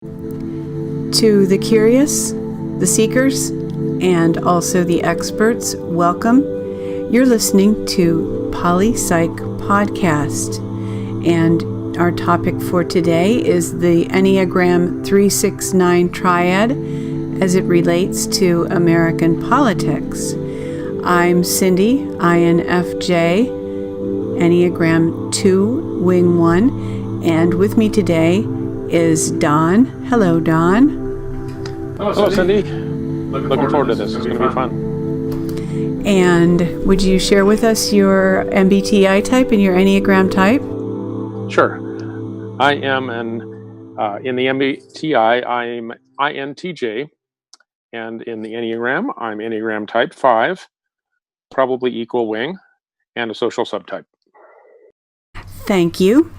To the curious, the seekers, and also the experts, welcome. You're listening to Poli-Psych podcast, and our topic for today is the Enneagram 369 Triad as it relates to American politics. I'm Cindy, INFJ, Enneagram 2, Wing 1, and with me today is Don. Hello, Don. Hello, Cindy. Looking forward to this. It's going to be fun. And would you share with us your MBTI type and your Enneagram type? Sure. I am in the MBTI, I'm INTJ, and in the Enneagram, I'm Enneagram type 5, probably equal wing, and a social subtype. Thank you.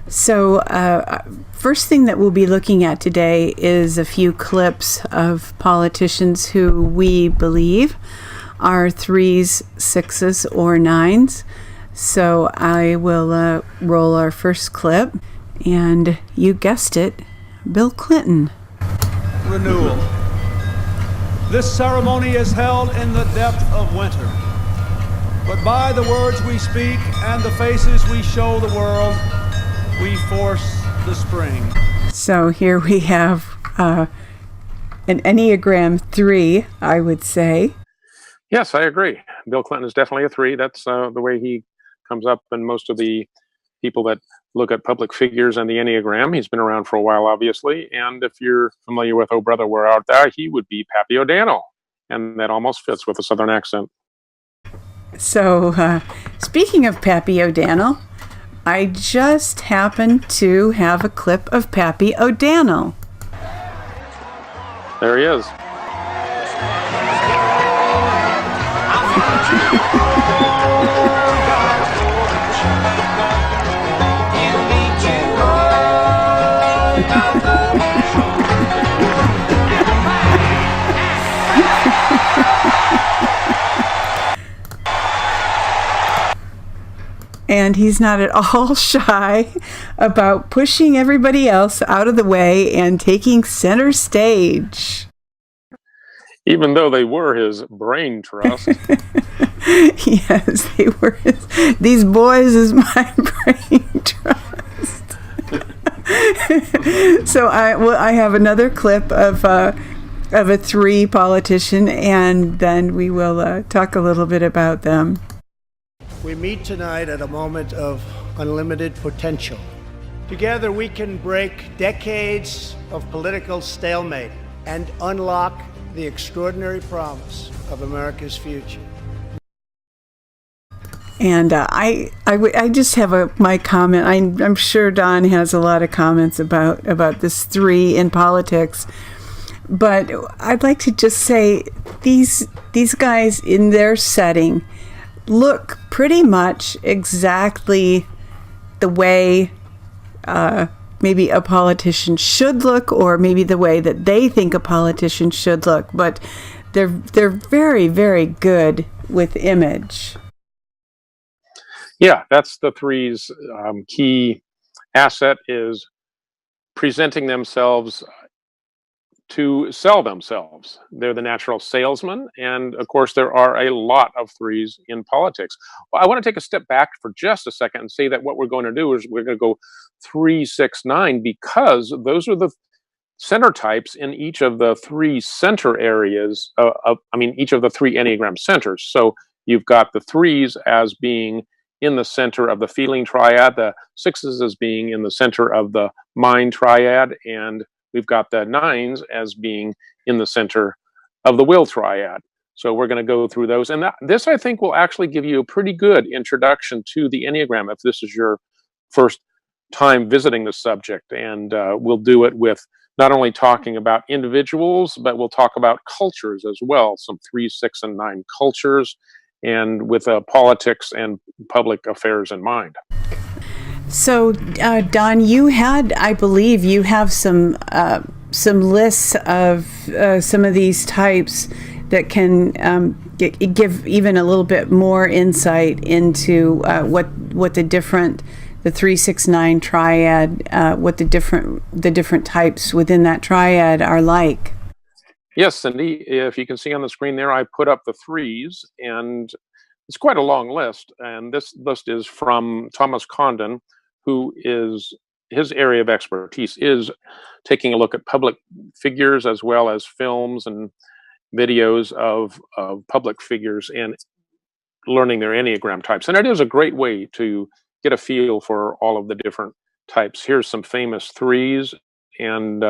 So, first thing that we'll be looking at today is a few clips of politicians who we believe are 3s, 6s, or 9s. So I will roll our first clip, and you guessed it, Bill Clinton. Renewal. This ceremony is held in the depth of winter, but by the words we speak and the faces we show the world, we force the spring. So here we have an Enneagram 3, I would say. Yes, I agree. Bill Clinton is definitely a 3. That's the way he comes up in most of the people that look at public figures and the Enneagram. He's been around for a while, obviously. And if you're familiar with Oh Brother, We're Out There, he would be Pappy Daniel. And that almost fits with a Southern accent. So speaking of Pappy O'Daniel, I just happened to have a clip of Pappy O'Daniel. There he is. And he's not at all shy about pushing everybody else out of the way and taking center stage. Even though they were his brain trust. Yes, they were. These boys is my brain trust. So I have another clip of a 3 politician, and then we will talk a little bit about them. We meet tonight at a moment of unlimited potential. Together we can break decades of political stalemate and unlock the extraordinary promise of America's future. And I just have my comment. I'm sure Don has a lot of comments about this 3 in politics. But I'd like to just say these guys in their setting look pretty much exactly the way maybe a politician should look, or maybe the way that they think a politician should look. But they're very, very good with image. Yeah, that's the 3's key asset, is presenting themselves to sell themselves. They're the natural salesman, and of course there are a lot of 3s in politics. Well, I want to take a step back for just a second and say that what we're going to do is we're going to go 3, 6, 9, because those are the center types in each of the 3 center areas each of the 3 Enneagram centers. So you've got the 3s as being in the center of the feeling triad, the 6s as being in the center of the mind triad, and we've got the 9s as being in the center of the will triad. So we're going to go through those. And this, I think, will actually give you a pretty good introduction to the Enneagram if this is your first time visiting the subject. And we'll do it with not only talking about individuals, but we'll talk about cultures as well, some 3, 6, and 9 cultures, and with politics and public affairs in mind. So, Don, I believe you have some lists of some of these types that can give even a little bit more insight into what the different the 3-6-9 triad, what the different types within that triad are like. Yes, Cindy, if you can see on the screen there, I put up the threes, and it's quite a long list. And this list is from Thomas Condon, who is, his area of expertise is taking a look at public figures as well as films and videos of public figures and learning their Enneagram types. And it is a great way to get a feel for all of the different types. Here's some famous threes. And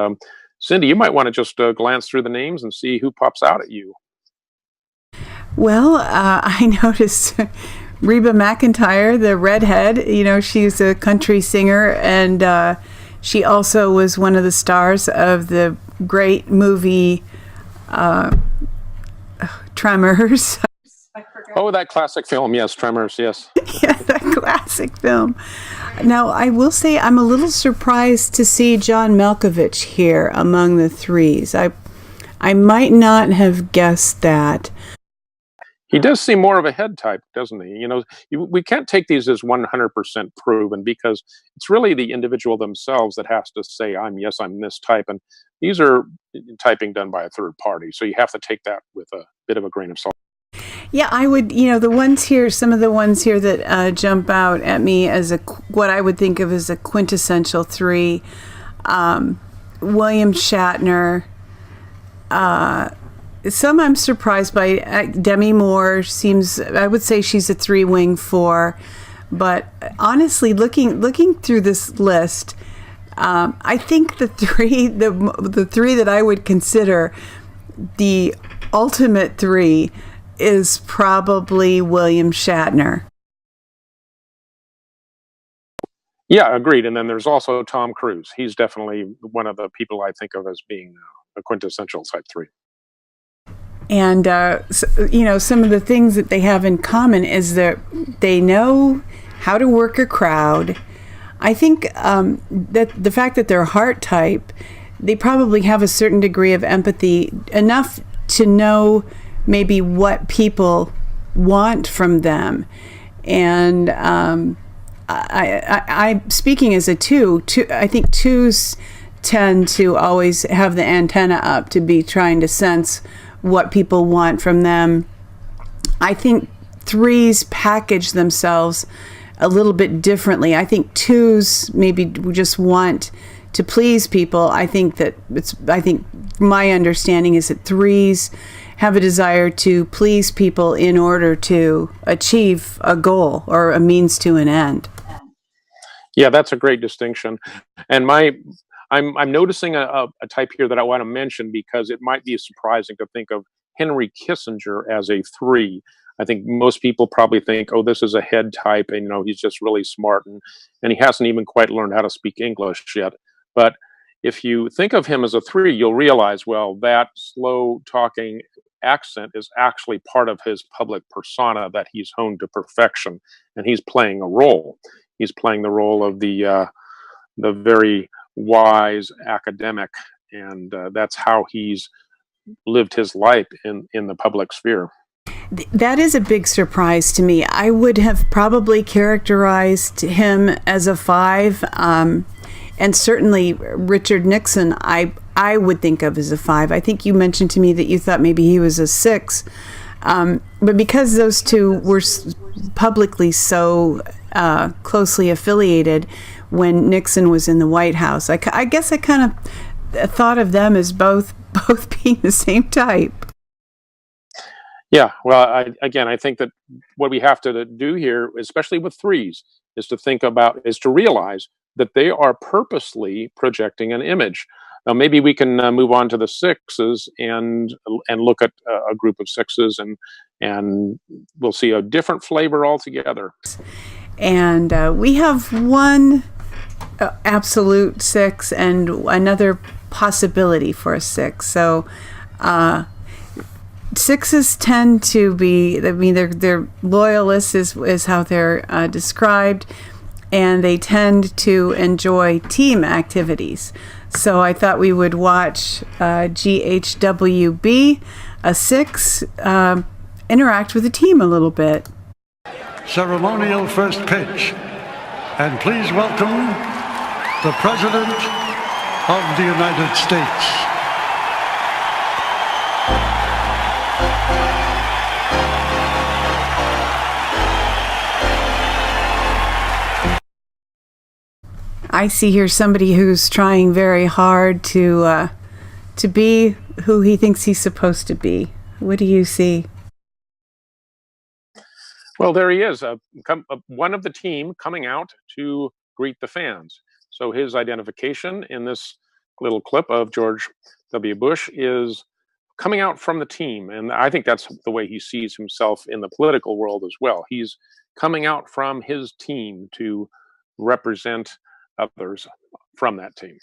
Cindy, you might want to just glance through the names and see who pops out at you. Well, I noticed Reba McEntire, the redhead. She's a country singer, and she also was one of the stars of the great movie Tremors. Oh, that classic film. Yes, Tremors, yes. Yeah, that classic film. Now, I will say I'm a little surprised to see John Malkovich here among the threes. I might not have guessed that. He does seem more of a head type, doesn't he? We can't take these as 100% proven, because it's really the individual themselves that has to say, I'm this type. And these are typing done by a third party. So you have to take that with a bit of a grain of salt. Yeah, I would, the ones here, some of the ones here that jump out at me as what I would think of as a quintessential three, William Shatner, some I'm surprised by. Demi Moore I would say she's a 3-wing 4, but honestly, looking through this list, I think the three that I would consider the ultimate 3 is probably William Shatner. Yeah, agreed. And then there's also Tom Cruise. He's definitely one of the people I think of as being a quintessential type 3. And, some of the things that they have in common is that they know how to work a crowd. I think that the fact that they're heart type, they probably have a certain degree of empathy, enough to know maybe what people want from them. And I speaking as a 2, I think 2s tend to always have the antenna up to be trying to sense what people want from them. I think 3s package themselves a little bit differently. I think 2s maybe just want to please people. I think my understanding is that 3s have a desire to please people in order to achieve a goal or a means to an end. Yeah, that's a great distinction. And I'm noticing a type here that I want to mention, because it might be surprising to think of Henry Kissinger as a 3. I think most people probably think, oh, this is a head type, and he's just really smart, and he hasn't even quite learned how to speak English yet. But if you think of him as a 3, you'll realize, well, that slow talking accent is actually part of his public persona that he's honed to perfection, and he's playing a role. He's playing the role of the very wise academic, and that's how he's lived his life in the public sphere. That is a big surprise to me. I would have probably characterized him as a 5, and certainly Richard Nixon I would think of as a 5. I think you mentioned to me that you thought maybe he was a 6, but because those two were publicly so closely affiliated when Nixon was in the White House, I guess I kind of thought of them as both being the same type. Yeah, well, I think that what we have to do here, especially with 3s, is to realize that they are purposely projecting an image. Now, maybe we can move on to the 6s and look at a group of 6s, and we'll see a different flavor altogether. And we have one absolute 6 and another possibility for a 6. So 6s tend to be, they're loyalists is how they're described, and they tend to enjoy team activities. So I thought we would watch GHWB, a 6, interact with the team a little bit. Ceremonial first pitch. And please welcome the President of the United States. I see here somebody who's trying very hard to be who he thinks he's supposed to be. What do you see? Well, there he is, one of the team coming out to greet the fans. So his identification in this little clip of George W. Bush is coming out from the team. And I think that's the way he sees himself in the political world as well. He's coming out from his team to represent others from that team.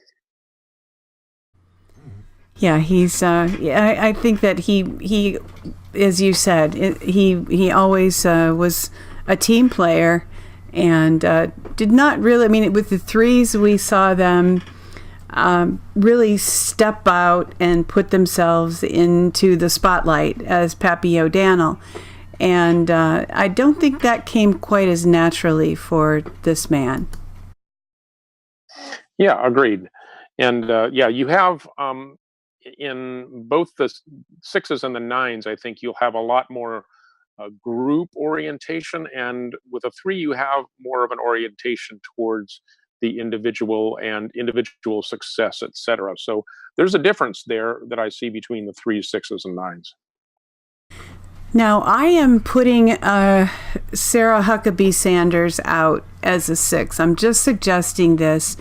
Yeah, he's. I think that he, as you said, he always was a team player, and did not really. I mean, with the threes, we saw them really step out and put themselves into the spotlight as Pappy Daniel, and I don't think that came quite as naturally for this man. Yeah, agreed. And yeah, you have in both the sixes and the nines, I think you'll have a lot more group orientation, and with a three, you have more of an orientation towards the individual and individual success, etc. So there's a difference there that I see between the threes, sixes, and nines. Now, I am putting Sarah Huckabee Sanders out as a six. I'm just suggesting this,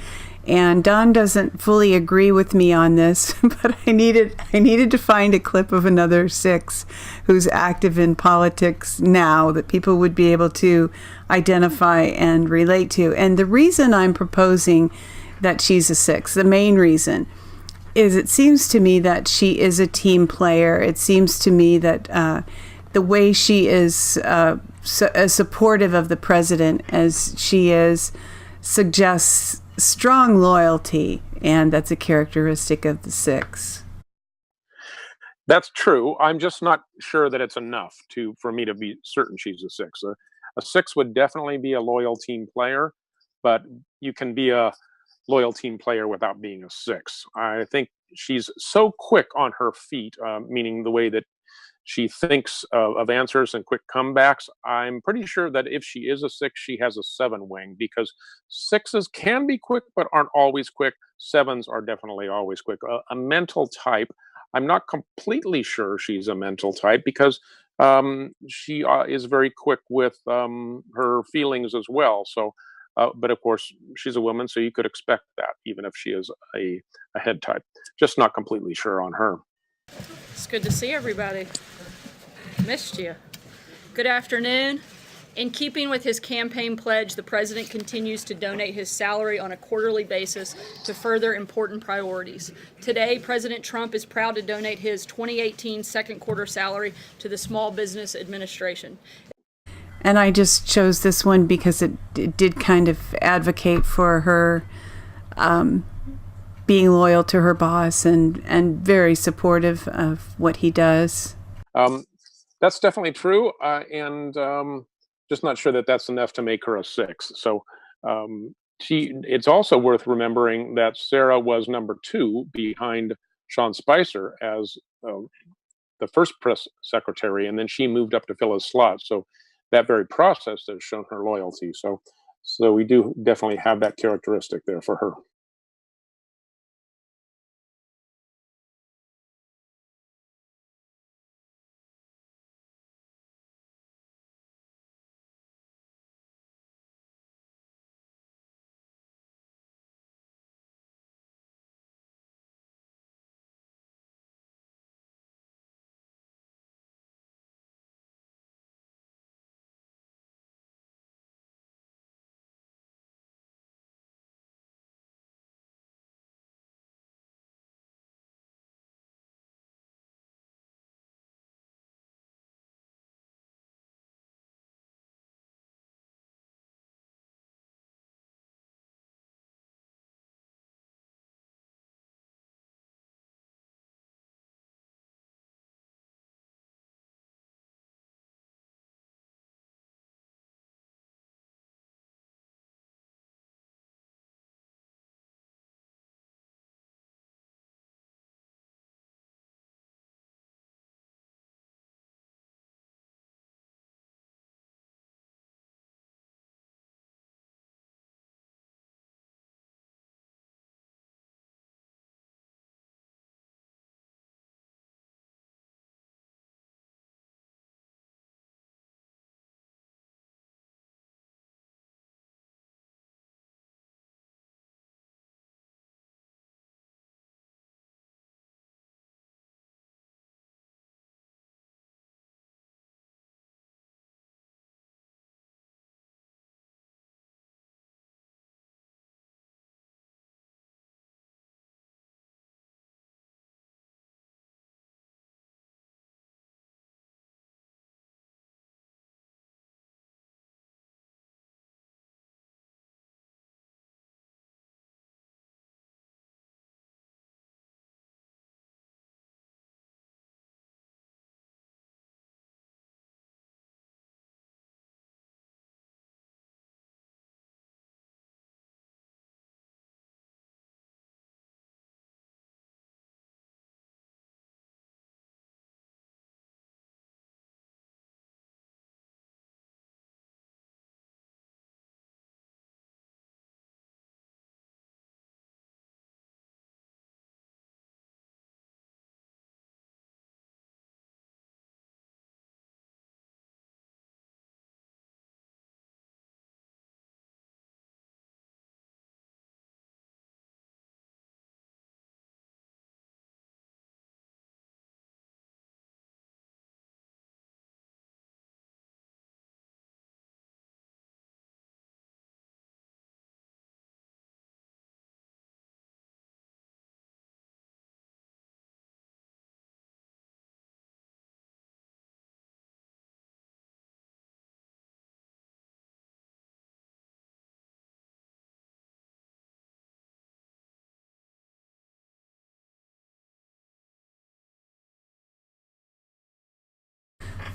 and Don doesn't fully agree with me on this, but I needed to find a clip of another six who's active in politics now that people would be able to identify and relate to. And the reason I'm proposing that she's a six, the main reason, is it seems to me that she is a team player. It seems to me that the way she is as supportive of the president as she is suggests strong loyalty, and that's a characteristic of the six. That's true. I'm just not sure that it's enough for me to be certain she's a six. A six would definitely be a loyal team player, but you can be a loyal team player without being a six. I think she's so quick on her feet, meaning the way that she thinks of answers and quick comebacks. I'm pretty sure that if she is a six, she has a seven wing, because sixes can be quick but aren't always quick. Sevens are definitely always quick. A mental type, I'm not completely sure she's a mental type, because she is very quick with her feelings as well. So, but of course, she's a woman, so you could expect that, even if she is a head type. Just not completely sure on her. It's good to see everybody. Missed you. Good afternoon. In keeping with his campaign pledge, the president continues to donate his salary on a quarterly basis to further important priorities. Today, President Trump is proud to donate his 2018 second quarter salary to the Small Business Administration. And I just chose this one because it did kind of advocate for her being loyal to her boss and very supportive of what he does. That's definitely true, and just not sure that that's enough to make her a six. So it's also worth remembering that Sarah was number two behind Sean Spicer as the first press secretary, and then she moved up to fill his slot. So that very process has shown her loyalty. So we do definitely have that characteristic there for her.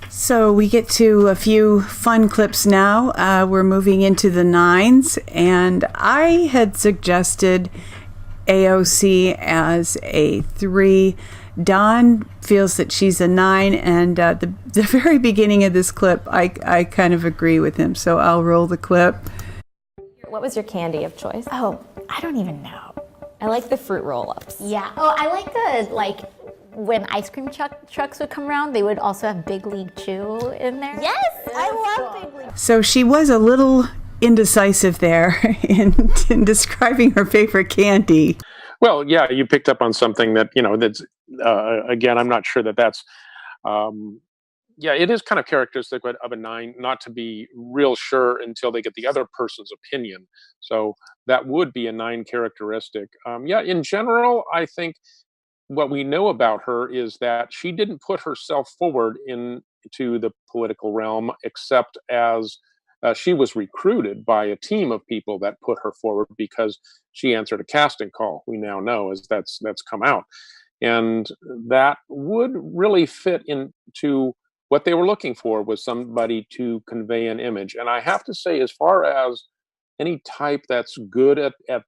So we get to a few fun clips now. We're moving into the 9s, and I had suggested AOC as a 3. Don feels that she's a 9, and the very beginning of this clip, I kind of agree with him, so I'll roll the clip. What was your candy of choice? Oh, I don't even know. I like the fruit roll-ups. Yeah. Oh, I like the, when ice cream trucks would come around, they would also have Big League Chew in there. Yes, I love Big League. So she was a little indecisive there in describing her favorite candy. Well, yeah, you picked up on something that, that's, again, I'm not sure that's, it is kind of characteristic of a 9 not to be real sure until they get the other person's opinion. So that would be a 9 characteristic. In general, I think what we know about her is that she didn't put herself forward into the political realm except as she was recruited by a team of people that put her forward because she answered a casting call. We now know as that's come out, and that would really fit into what they were looking for, was somebody to convey an image. And I have to say, as far as any type that's good at kind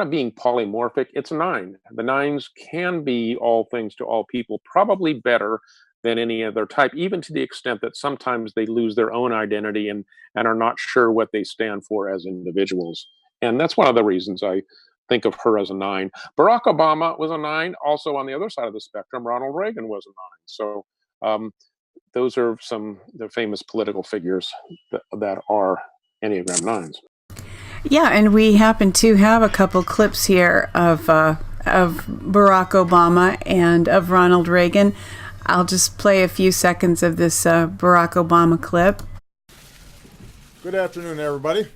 of being polymorphic, it's a 9. The 9s can be all things to all people, probably better than any other type, even to the extent that sometimes they lose their own identity and are not sure what they stand for as individuals. And that's one of the reasons I think of her as a 9. Barack Obama was a 9. Also on the other side of the spectrum, Ronald Reagan was a 9. So those are some of the famous political figures that are Enneagram 9s. Yeah, and we happen to have a couple clips here of Barack Obama and of Ronald Reagan. I'll just play a few seconds of this Barack Obama clip. Good afternoon, everybody.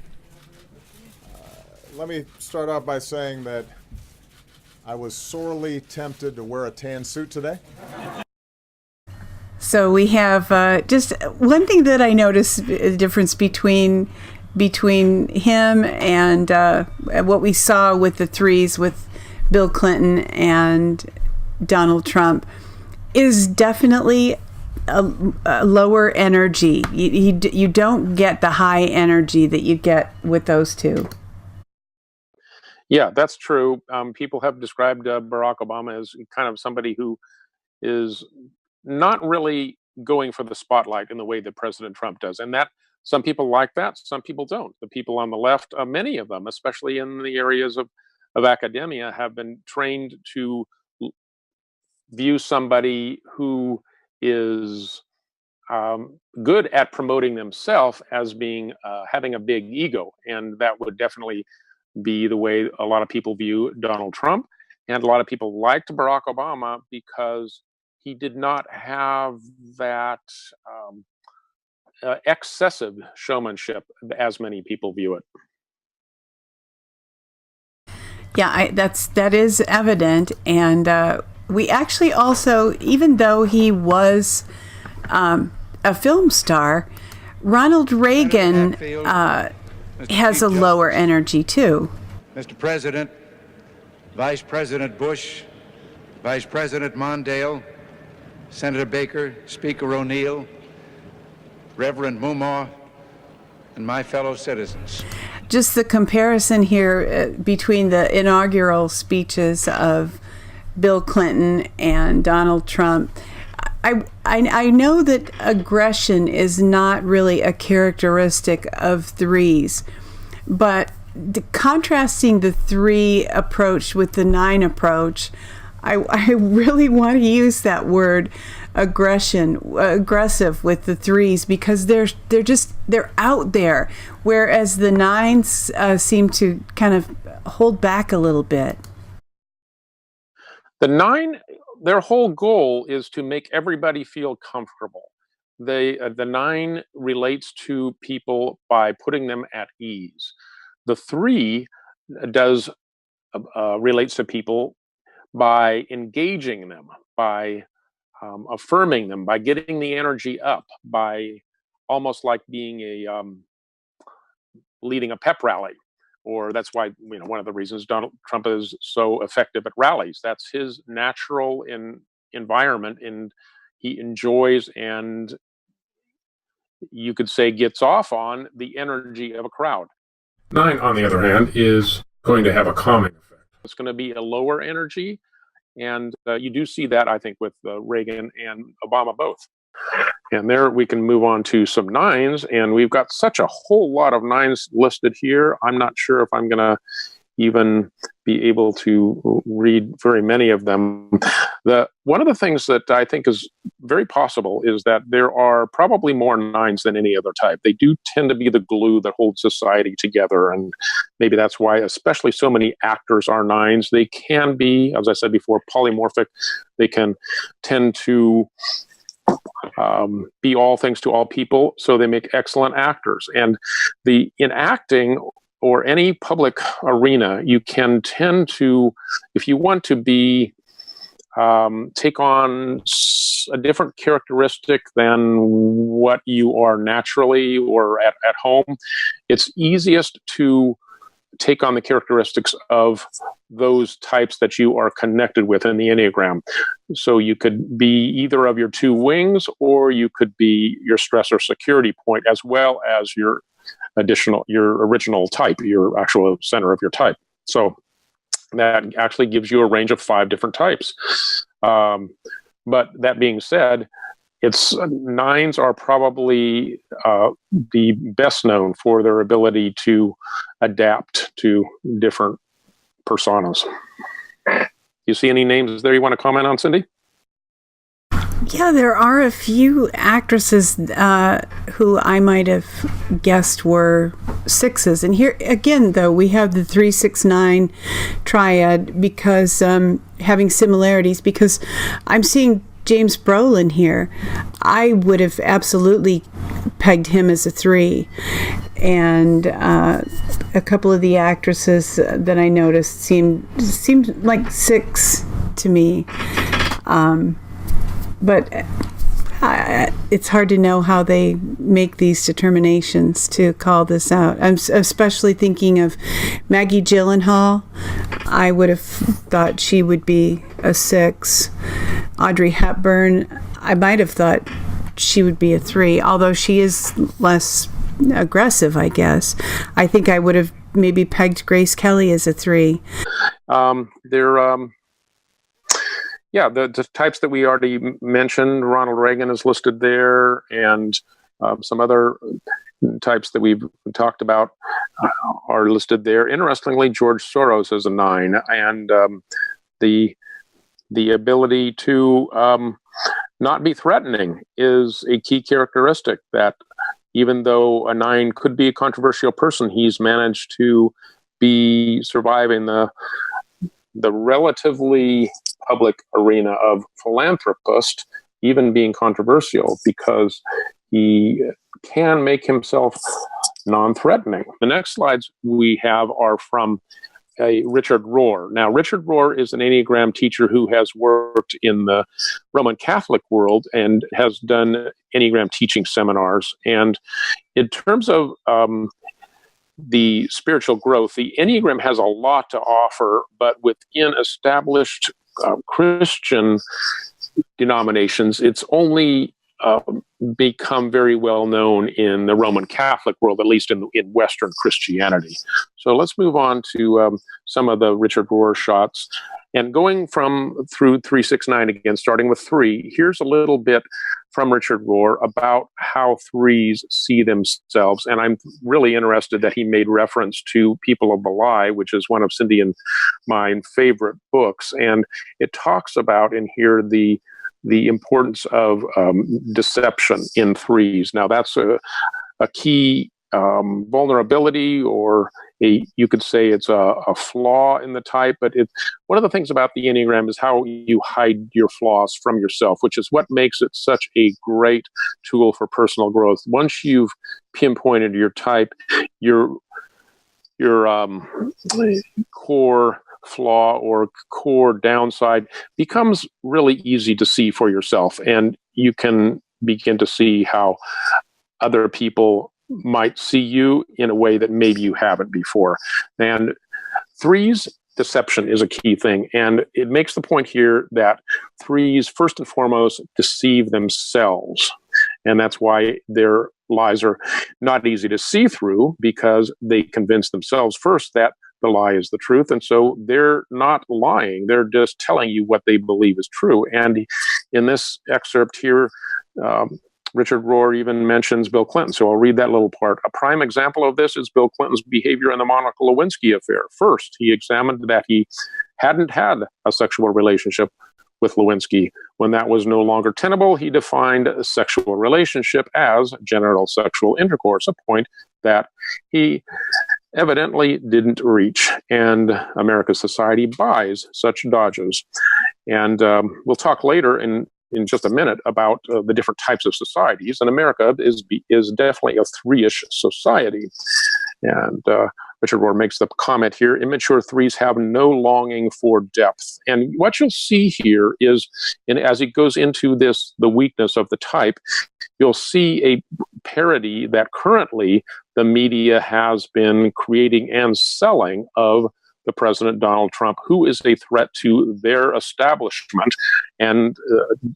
Let me start off by saying that I was sorely tempted to wear a tan suit today. So we have just one thing that I noticed, a difference between him and what we saw with the 3s with Bill Clinton and Donald Trump is definitely a lower energy. You don't get the high energy that you get with those two. Yeah, that's true. People have described Barack Obama as kind of somebody who is not really going for the spotlight in the way that President Trump does. And that some people like that, some people don't. The people on the left, many of them, especially in the areas of academia, have been trained to view somebody who is good at promoting themselves as being having a big ego. And that would definitely be the way a lot of people view Donald Trump. And a lot of people liked Barack Obama because he did not have that excessive showmanship as many people view it. Yeah, that is evident. And we actually also, even though he was a film star, Ronald Reagan has a lower energy too. Mr. President, Vice President Bush, Vice President Mondale, Senator Baker, Speaker O'Neill, Reverend Mumaw, and my fellow citizens. Just the comparison here between the inaugural speeches of Bill Clinton and Donald Trump. I know that aggression is not really a characteristic of 3s, but contrasting the 3 approach with the 9 approach, I really want to use that word aggressive with the 3s because they're out there, whereas the 9s seem to kind of hold back a little bit. The 9, their whole goal is to make everybody feel comfortable. The 9 relates to people by putting them at ease. The 3 relates to people by engaging them, by affirming them, by getting the energy up, by almost like being leading a pep rally. Or that's why, one of the reasons Donald Trump is so effective at rallies. That's his natural environment, and he enjoys and you could say gets off on the energy of a crowd. 9, on the other hand, is going to have a calming effect. It's going to be a lower energy, and you do see that, I think, with Reagan and Obama both. And there we can move on to some 9s, and we've got such a whole lot of 9s listed here. I'm not sure if I'm going to even be able to read very many of them. One of the things that I think is very possible is that there are probably more 9s than any other type. They do tend to be the glue that holds society together, and maybe that's why especially so many actors are 9s. They can be, as I said before, polymorphic. They can tend to be all things to all people, so they make excellent actors. And in acting or any public arena, you can tend to, if you want to be take on a different characteristic than what you are naturally or at home, it's easiest to take on the characteristics of those types that you are connected with in the Enneagram. So you could be either of your 2 wings, or you could be your stress or security point, as well as your original type, your actual center of your type. So that actually gives you a range of 5 different types. But that being said, 9s are probably the best known for their ability to adapt to different personas. You see any names there you want to comment on, Cindy? Yeah, there are a few actresses who I might have guessed were 6s. And here, again, though, we have the 3, 6, 9 triad because having similarities, because I'm seeing James Brolin here. I would have absolutely pegged him as a 3. And a couple of the actresses that I noticed seemed like 6 to me. But it's hard to know how they make these determinations to call this out. I'm especially thinking of Maggie Gyllenhaal. I would have thought she would be a 6. Audrey Hepburn, I might have thought she would be a 3, although she is less aggressive, I guess. I think I would have maybe pegged Grace Kelly as a 3. The types that we already mentioned, Ronald Reagan is listed there, and some other types that we've talked about are listed there. Interestingly, George Soros is a 9, and the ability to not be threatening is a key characteristic that even though a 9 could be a controversial person, he's managed to be surviving the relatively public arena of philanthropist, even being controversial, because he can make himself non-threatening. The next slides we have are from Richard Rohr. Now, Richard Rohr is an Enneagram teacher who has worked in the Roman Catholic world and has done Enneagram teaching seminars. And in terms of the spiritual growth, the Enneagram has a lot to offer, but within established Christian denominations, it's only become very well known in the Roman Catholic world, at least in Western Christianity. So let's move on to some of the Richard Rohr shots. And going through 3, 6, 9 again, starting with 3, here's a little bit from Richard Rohr about how 3s see themselves. And I'm really interested that he made reference to People of Belial, which is one of Cindy and my favorite books. And it talks about in here the importance of deception in 3s. Now, that's a key vulnerability, or you could say it's a flaw in the type, but one of the things about the Enneagram is how you hide your flaws from yourself, which is what makes it such a great tool for personal growth. Once you've pinpointed your type, your core flaw or core downside becomes really easy to see for yourself, and you can begin to see how other people might see you in a way that maybe you haven't before. And 3s deception is a key thing. And it makes the point here that threes, first and foremost, deceive themselves. And that's why their lies are not easy to see through, because they convince themselves first that the lie is the truth. And so they're not lying. They're just telling you what they believe is true. And in this excerpt here, Richard Rohr even mentions Bill Clinton. So I'll read that little part. A prime example of this is Bill Clinton's behavior in the Monica Lewinsky affair. First, he examined that he hadn't had a sexual relationship with Lewinsky. When that was no longer tenable, he defined a sexual relationship as genital sexual intercourse, a point that he evidently didn't reach. And America's society buys such dodges. And we'll talk later in just a minute about the different types of societies. And America is definitely a three-ish society. And Richard Rohr makes the comment here, immature threes have no longing for depth. And what you'll see here is, as it goes into the weakness of the type, you'll see a parody that currently the media has been creating and selling of the President Donald Trump, who is a threat to their establishment, and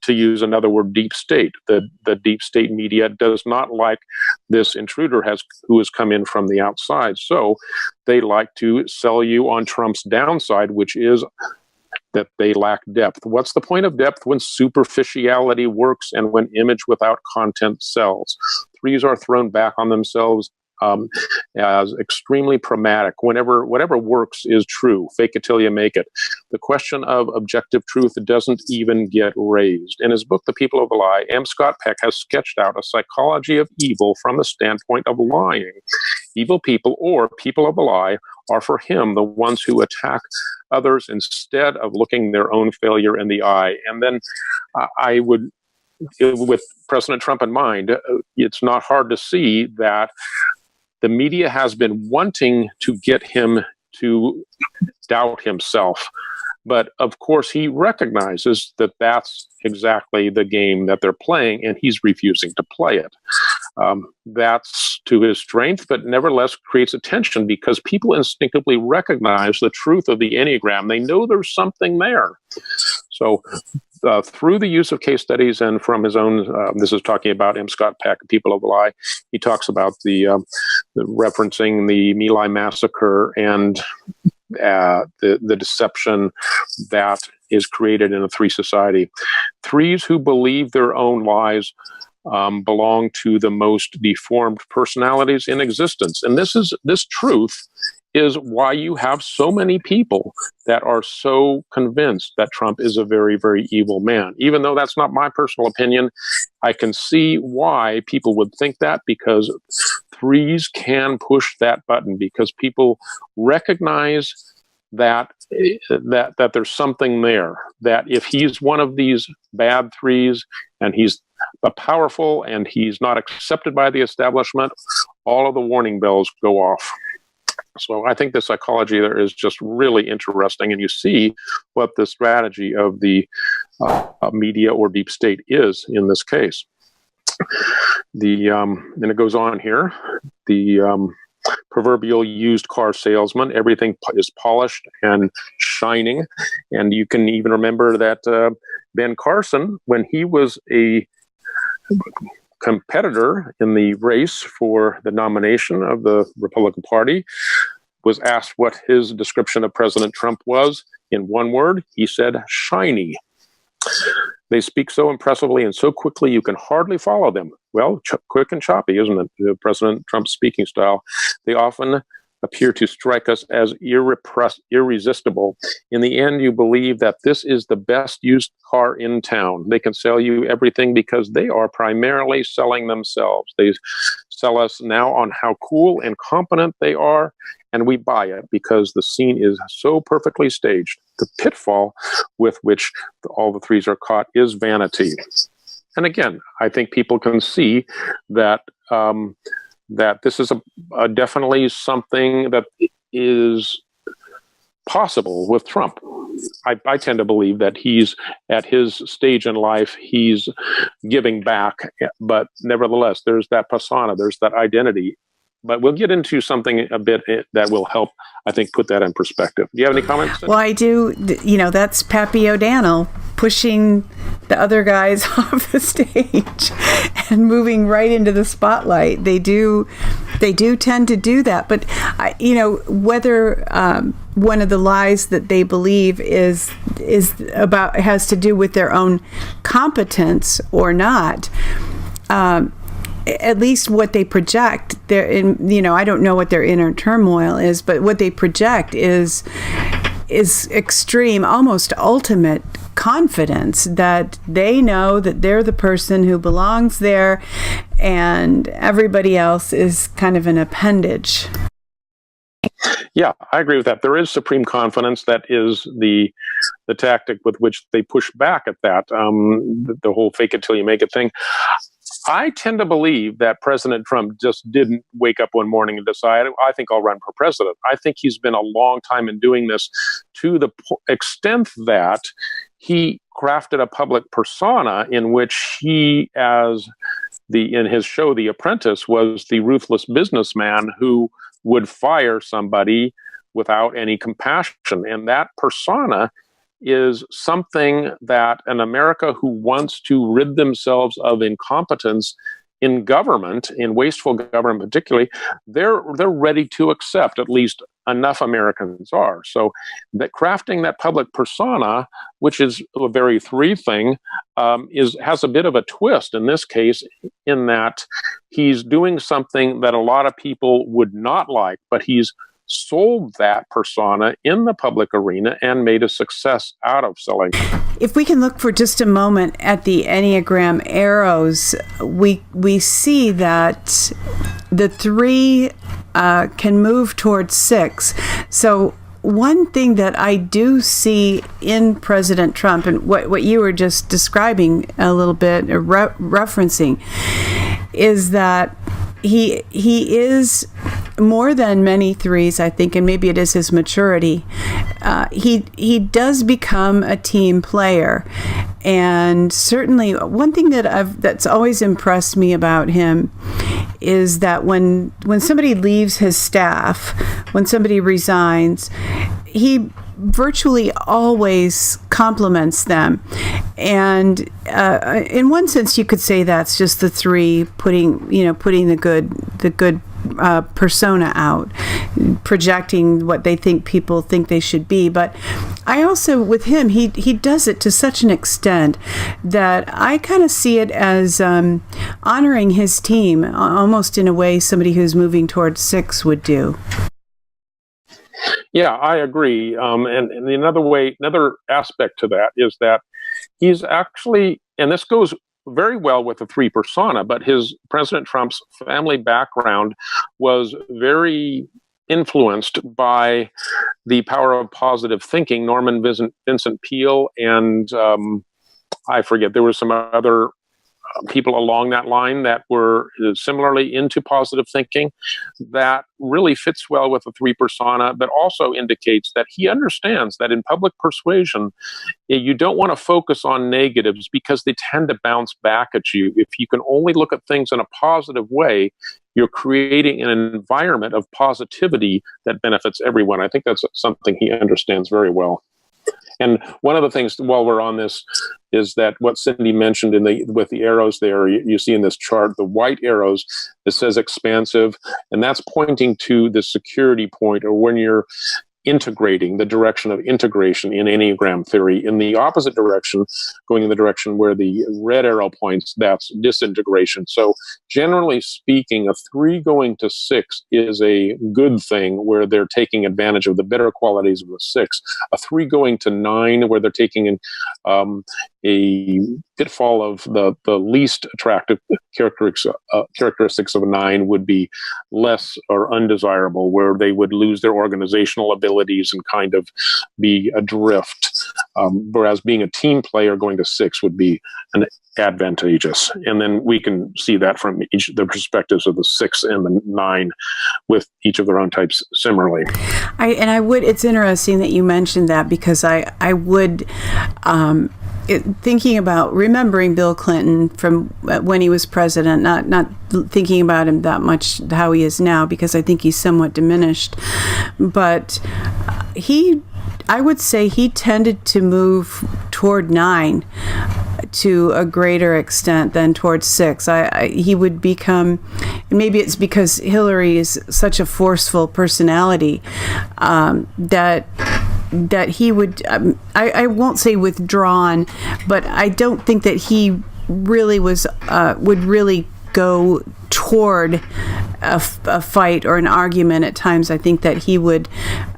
to use another word, deep state. The deep state media does not like this intruder who has come in from the outside. So they like to sell you on Trump's downside, which is that they lack depth. What's the point of depth when superficiality works and when image without content sells? Threes are thrown back on themselves as extremely pragmatic. Whatever works is true. Fake it till you make it. The question of objective truth doesn't even get raised. In his book, The People of the Lie, M. Scott Peck has sketched out a psychology of evil from the standpoint of lying. Evil people, or people of the lie, are for him the ones who attack others instead of looking their own failure in the eye. And then I would, with President Trump in mind, it's not hard to see that the media has been wanting to get him to doubt himself. But of course, he recognizes that that's exactly the game that they're playing, and he's refusing to play it. That's to his strength, but nevertheless creates a tension because people instinctively recognize the truth of the Enneagram. They know there's something there. So through the use of case studies and from his own, this is talking about M. Scott Peck, People of the Lie, he talks about the referencing the My Lai massacre and the deception that is created in a three society. Threes who believe their own lies belong to the most deformed personalities in existence. And this truth is why you have so many people that are so convinced that Trump is a very, very evil man. Even though that's not my personal opinion, I can see why people would think that, because threes can push that button, because people recognize that there's something there, that if he's one of these bad threes and he's powerful and he's not accepted by the establishment, all of the warning bells go off. So I think the psychology there is just really interesting, and you see what the strategy of the media or deep state is in this case. And it goes on here, the proverbial used car salesman, everything is polished and shining. And you can even remember that Ben Carson, when he was a competitor in the race for the nomination of the Republican Party, was asked what his description of President Trump was. In one word, he said, shiny. They speak so impressively and so quickly you can hardly follow them. Well, quick and choppy, isn't it? President Trump's speaking style. They often appear to strike us as irresistible. In the end, you believe that this is the best used car in town. They can sell you everything because they are primarily selling themselves. They sell us now on how cool and competent they are, and we buy it because the scene is so perfectly staged. The pitfall with which all the threes are caught is vanity. And again, I think people can see that that this is a definitely something that is possible with Trump. I tend to believe that he's at his stage in life, he's giving back, but nevertheless, there's that persona, there's that identity. But we'll get into something a bit that will help, I think, put that in perspective. Do you have any comments? Well, I do. That's Pappy Daniel pushing the other guys off the stage and moving right into the spotlight. They do tend to do that. But, whether one of the lies that they believe has to do with their own competence or not, at least what they project, I don't know what their inner turmoil is, but what they project is extreme, almost ultimate confidence that they know that they're the person who belongs there and everybody else is kind of an appendage. Yeah, I agree with that. There is supreme confidence. That is the tactic with which they push back at that, the whole fake it till you make it thing. I tend to believe that President Trump just didn't wake up one morning and decide, I think I'll run for president. I think he's been a long time in doing this, to the extent that he crafted a public persona in which he, in his show The Apprentice, was the ruthless businessman who would fire somebody without any compassion. And that persona is something that an America who wants to rid themselves of incompetence in government, in wasteful government particularly, they're ready to accept. At least enough Americans are. So that crafting that public persona, which is a very three thing, has a bit of a twist in this case, in that he's doing something that a lot of people would not like, but he's sold that persona in the public arena and made a success out of selling. If we can look for just a moment at the Enneagram arrows, we see that the 3 can move towards 6. So one thing that I do see in President Trump, and what you were just describing a little bit, referencing, is that he is more than many 3s, I think, and maybe it is his maturity. He does become a team player, and certainly one thing that's always impressed me about him is that when somebody leaves his staff, when somebody resigns, he virtually always compliments them. And in one sense, you could say that's just the 3 putting the good persona out, projecting what they think people think they should be. But I also, with him, he does it to such an extent that I kind of see it as honoring his team, almost in a way somebody who's moving towards 6 would do. Yeah, I agree. And another aspect to that is that he's actually, and this goes very well with the 3 persona, but President Trump's family background was very influenced by the power of positive thinking. Norman Vincent Peale and I forget, there were some other people along that line that were similarly into positive thinking. That really fits well with the 3 persona, but also indicates that he understands that in public persuasion, you don't want to focus on negatives because they tend to bounce back at you. If you can only look at things in a positive way, you're creating an environment of positivity that benefits everyone. I think that's something he understands very well. And one of the things, while we're on this, is that what Cindy mentioned with the arrows there, you see in this chart, the white arrows, it says expansive, and that's pointing to the security point, or when you're integrating, the direction of integration in Enneagram theory. In the opposite direction, going in the direction where the red arrow points, that's disintegration. So generally speaking, a 3 going to 6 is a good thing, where they're taking advantage of the better qualities of the 6. A 3 going to 9, where they're taking a pitfall of the least attractive characteristics of a 9, would be less or undesirable, where they would lose their organizational abilities and kind of be adrift. Whereas being a team player going to 6 would be an advantageous. And then we can see that from the perspectives of the 6 and the 9, with each of their own types similarly. It's interesting that you mentioned that, because I would thinking about remembering Bill Clinton from when he was president, not thinking about him that much how he is now, because I think he's somewhat diminished. But I would say he tended to move toward 9 to a greater extent than towards 6. He would become, maybe it's because Hillary is such a forceful personality, that he would, I won't say withdrawn, but I don't think that he really would really go toward a fight or an argument at times. I think that he would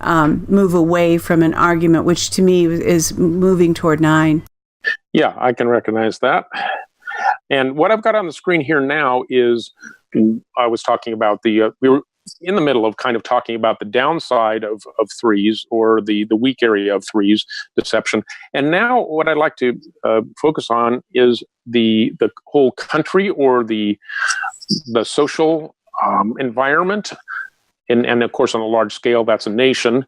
move away from an argument, which to me is moving toward 9. Yeah, I can recognize that. And what I've got on the screen here now is, I was talking about we were in the middle of kind of talking about the downside of 3s, or the weak area of 3s, deception. And now what I'd like to focus on is the whole country, or the social environment. And of course, on a large scale, that's a nation.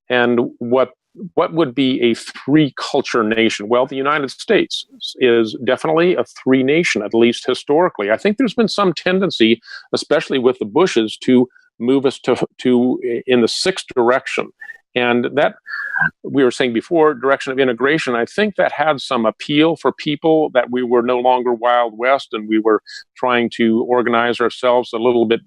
And what would be a 3 culture nation? Well, the United States is definitely a 3 nation, at least historically. I think there's been some tendency, especially with the Bushes, to move us to in the 6th direction. And that, we were saying before, direction of integration, I think that had some appeal for people, that we were no longer Wild West, and we were trying to organize ourselves a little bit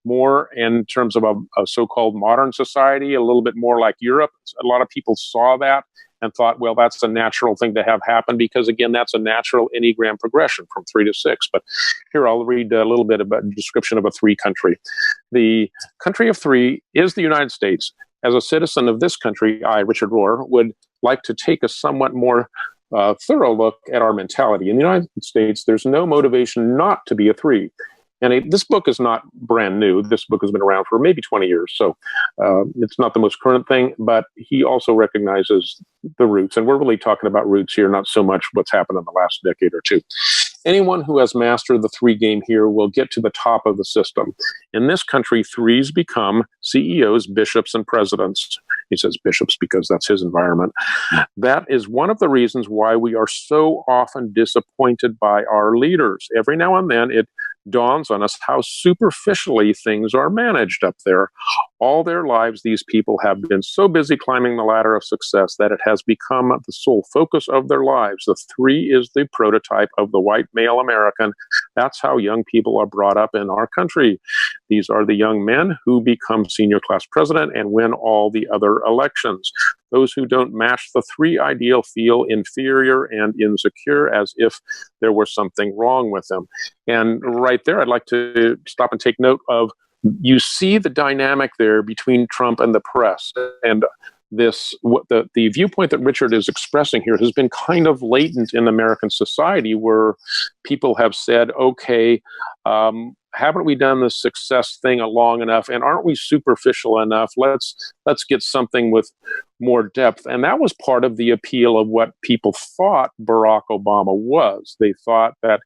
more in terms of a so-called modern society, a little bit more like Europe. A lot of people saw that and thought, well, that's a natural thing to have happen, because, again, that's a natural Enneagram progression from 3 to 6. But here, I'll read a little bit about a description of a 3 country. The country of 3 is the United States. As a citizen of this country, I, Richard Rohr, would like to take a somewhat more thorough look at our mentality. In the United States, there's no motivation not to be a 3. And this book is not brand new. This book has been around for maybe 20 years. So it's not the most current thing, but he also recognizes the roots. And we're really talking about roots here, not so much what's happened in the last decade or 2. Anyone who has mastered the 3 game here will get to the top of the system. In this country, 3s become CEOs, bishops, and presidents. He says bishops because that's his environment. That is one of the reasons why we are so often disappointed by our leaders. Every now and then, it dawns on us how superficially things are managed up there. All their lives, these people have been so busy climbing the ladder of success that it has become the sole focus of their lives. The 3 is the prototype of the white male American. That's how young people are brought up in our country. These are the young men who become senior class president and win all the other elections. Those who don't match the 3 ideal feel inferior and insecure, as if there were something wrong with them. And right there, I'd like to stop and take note of, you see the dynamic there between Trump and the press. And the viewpoint that Richard is expressing here has been kind of latent in American society, where people have said, okay, haven't we done the success thing long enough? And aren't we superficial enough? Let's get something with more depth. And that was part of the appeal of what people thought Barack Obama was. They thought that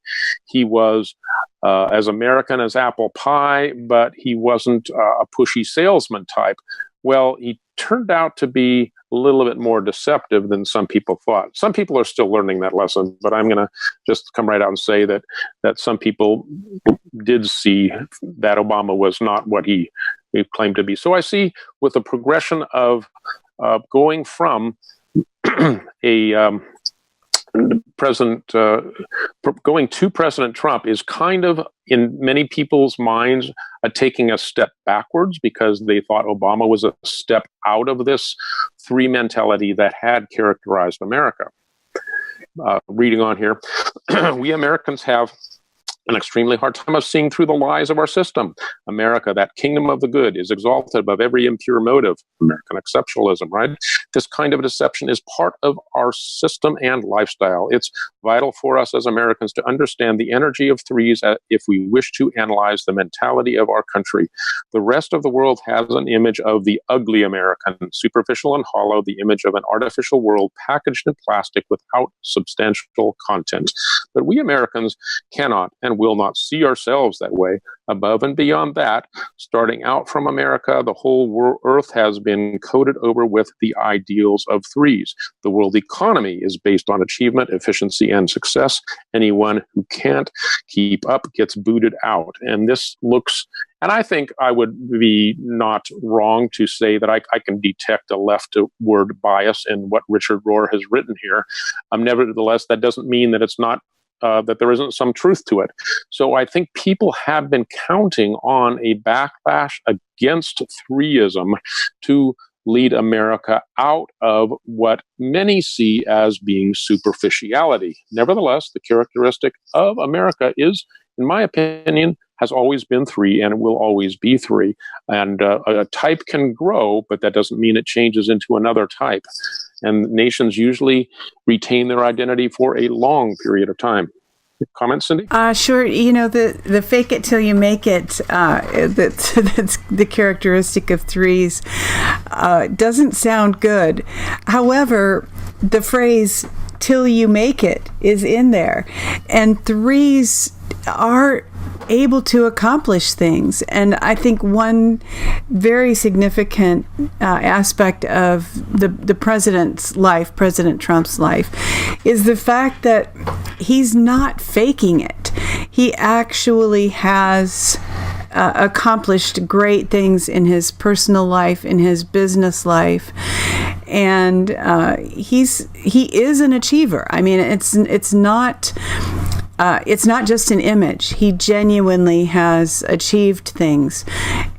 he was as American as apple pie, but he wasn't a pushy salesman type. Well, he turned out to be a little bit more deceptive than some people thought. Some people are still learning that lesson, but I'm going to just come right out and say that some people did see that Obama was not what he claimed to be. So I see, with the progression of going from going to President Trump is kind of, in many people's minds, taking a step backwards, because they thought Obama was a step out of this 3 mentality that had characterized America. Reading on here, we Americans have an extremely hard time of seeing through the lies of our system. America, that kingdom of the good, is exalted above every impure motive. American exceptionalism, right? This kind of deception is part of our system and lifestyle. It's vital for us as Americans to understand the energy of 3s if we wish to analyze the mentality of our country. The rest of the world has an image of the ugly American, superficial and hollow, the image of an artificial world packaged in plastic without substantial content. But we Americans cannot and and will not see ourselves that way. Above and beyond that, starting out from America, the whole earth has been coated over with the ideals of threes. The world economy is based on achievement, efficiency, and success. Anyone who can't keep up gets booted out. And this looks, and I think I would be not wrong to say that I can detect a leftward bias in what Richard Rohr has written here. Nevertheless, that doesn't mean that it's not that there isn't some truth to it. So I think people have been counting on a backlash against threeism to lead America out of what many see as being superficiality. Nevertheless, the characteristic of America is, in my opinion, has always been three, and it will always be three. And a type can grow, but that doesn't mean it changes into another type. And nations usually retain their identity for a long period of time. Comments, Cindy? Sure. You know, the fake it till you make it, that's the characteristic of threes, doesn't sound good. However, the phrase till you make it is in there. And threes are able to accomplish things. And I think one very significant aspect of the president's life, President Trump's life, is the fact that he's not faking it. He actually has accomplished great things in his personal life, in his business life, and he is an achiever. I mean, it's not just an image. He genuinely has achieved things,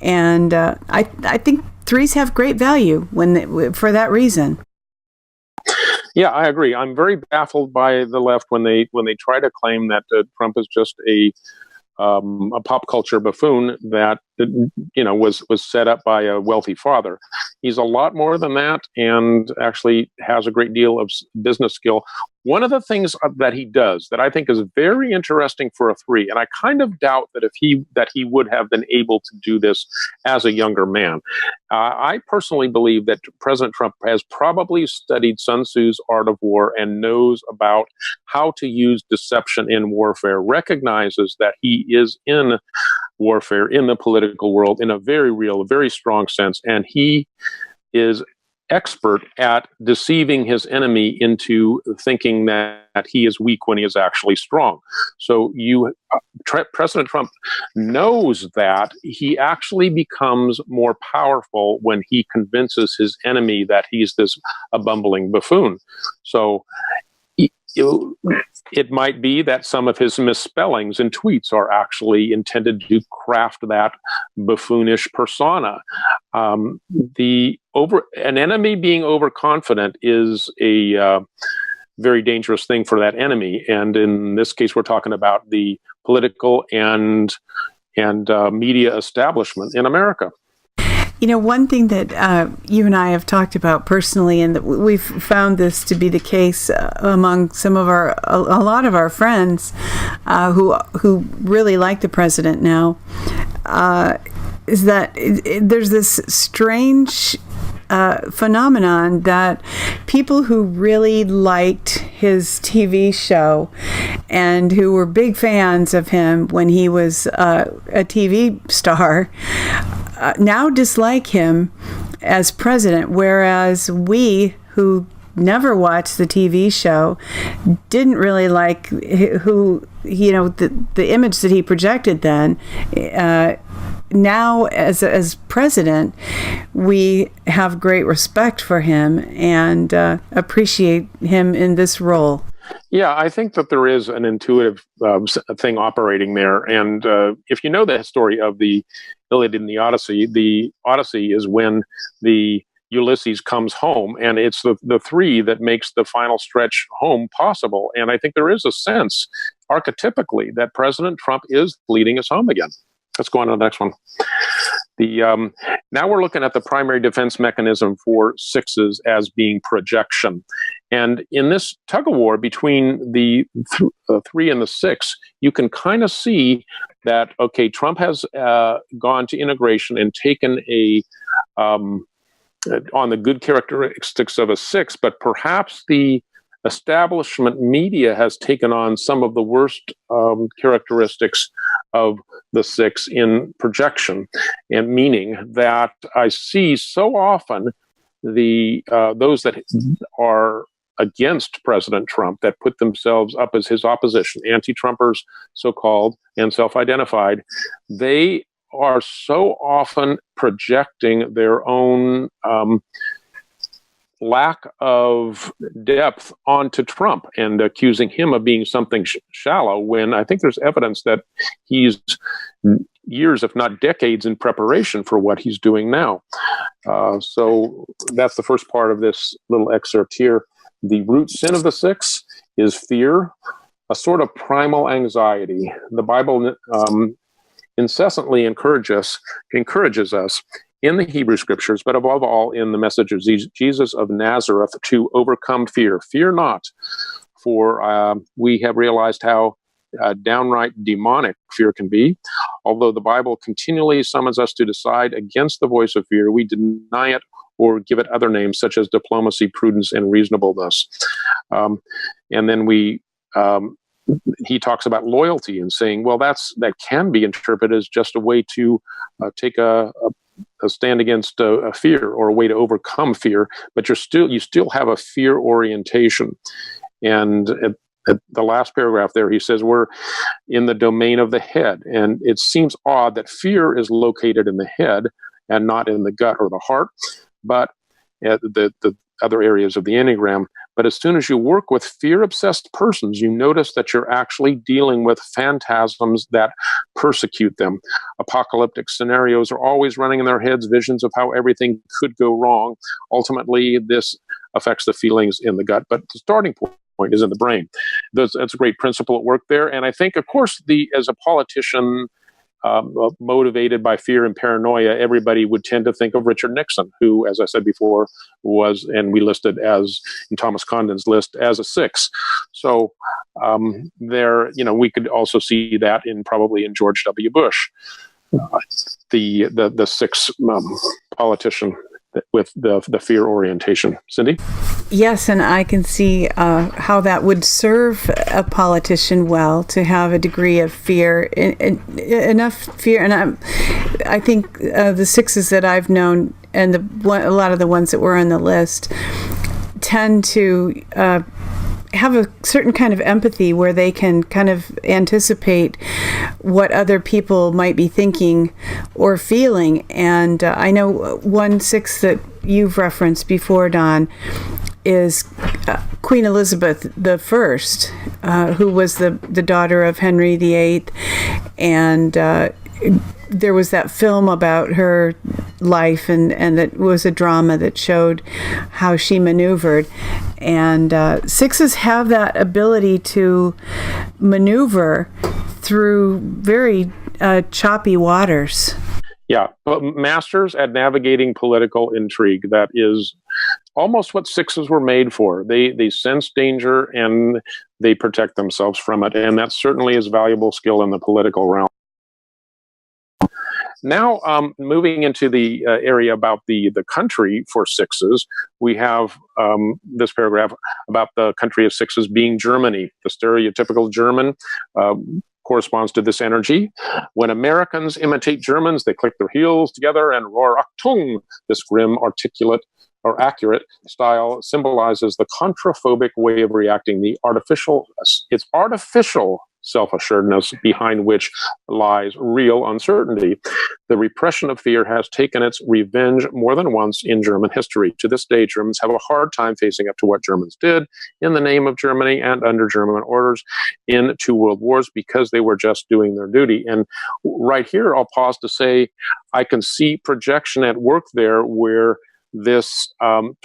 and I think threes have great value for that reason. Yeah, I agree. I'm very baffled by the left when they try to claim that Trump is just a pop culture buffoon that was set up by a wealthy father. He's a lot more than that, and actually has a great deal of business skill. One of the things that he does that I think is very interesting for a three, and I kind of doubt that he would have been able to do this as a younger man. I personally believe that President Trump has probably studied Sun Tzu's Art of War and knows about how to use deception in warfare, recognizes that he is in warfare in the political world in a very real, very strong sense, and he is expert at deceiving his enemy into thinking that he is weak when he is actually strong. So President Trump knows that he actually becomes more powerful when he convinces his enemy that he's a bumbling buffoon. So it might be that some of his misspellings in tweets are actually intended to craft that buffoonish persona. An enemy being overconfident is a very dangerous thing for that enemy. And in this case, we're talking about the political and media establishment in America. You know, one thing that you and I have talked about personally, and that we've found this to be the case among a lot of our friends who really like the president now, is that there's this strange phenomenon that people who really liked his TV show and who were big fans of him when he was a TV star now dislike him as president, whereas we who never watched the TV show didn't really like the image that he projected then. Now, as president, we have great respect for him and appreciate him in this role. Yeah, I think that there is an intuitive thing operating there. And if you know the story of the Iliad and the Odyssey is when the Ulysses comes home, and it's the three that makes the final stretch home possible. And I think there is a sense, archetypically, that President Trump is leading us home again. Let's go on to the next one. Now we're looking at the primary defense mechanism for sixes as being projection. And in this tug of war between the three and the six, you can kind of see that, okay, Trump has gone to integration and taken on the good characteristics of a six, but perhaps the establishment media has taken on some of the worst characteristics of the six in projection, and meaning that I see so often those that are against President Trump, that put themselves up as his opposition, anti-Trumpers, so-called, and self-identified, they are so often projecting their own lack of depth onto Trump and accusing him of being something shallow, when I think there's evidence that he's years, if not decades, in preparation for what he's doing now. So that's the first part of this little excerpt here. The root sin of the six is fear, a sort of primal anxiety. The Bible incessantly encourages us in the Hebrew Scriptures, but above all in the message of Jesus of Nazareth, to overcome fear. Fear not, for we have realized how downright demonic fear can be. Although the Bible continually summons us to decide against the voice of fear, we deny it or give it other names such as diplomacy, prudence, and reasonableness. And then he talks about loyalty and saying, well, that can be interpreted as just a way to take a stand against a fear, or a way to overcome fear, but you still have a fear orientation. And at the last paragraph there, he says we're in the domain of the head, and it seems odd that fear is located in the head and not in the gut or the heart, but the other areas of the Enneagram. But as soon as you work with fear-obsessed persons, you notice that you're actually dealing with phantasms that persecute them. Apocalyptic scenarios are always running in their heads, visions of how everything could go wrong. Ultimately, this affects the feelings in the gut, but the starting point is in the brain. That's a great principle at work there. And I think, of course, as a politician, motivated by fear and paranoia, everybody would tend to think of Richard Nixon, who, as I said before, was, and we listed as in Thomas Condon's list, as a six. So we could also see that probably in George W. Bush, the six politician with the fear orientation. Cindy? Yes, and I can see how that would serve a politician well, to have a degree of fear, enough fear. And I think the sixes that I've known, and a lot of the ones that were on the list, tend to have a certain kind of empathy where they can kind of anticipate what other people might be thinking or feeling. And I know one six that you've referenced before, Don, is Queen Elizabeth I, who was the daughter of Henry VIII, and there was that film about her life, and that was a drama that showed how she maneuvered. And sixes have that ability to maneuver through very choppy waters. Yeah, but masters at navigating political intrigue. That is almost what sixes were made for. They sense danger and they protect themselves from it, and that certainly is a valuable skill in the political realm. Now, moving into the area about the country for sixes, we have this paragraph about the country of sixes being Germany. The stereotypical German corresponds to this energy. When Americans imitate Germans, they click their heels together and roar Achtung. This grim, articulate, or accurate style symbolizes the contraphobic way of reacting, it's artificial self-assuredness behind which lies real uncertainty. The repression of fear has taken its revenge more than once in German history. To this day, Germans have a hard time facing up to what Germans did in the name of Germany and under German orders in 2 world wars, because they were just doing their duty. And right here, I'll pause to say, I can see projection at work there, where this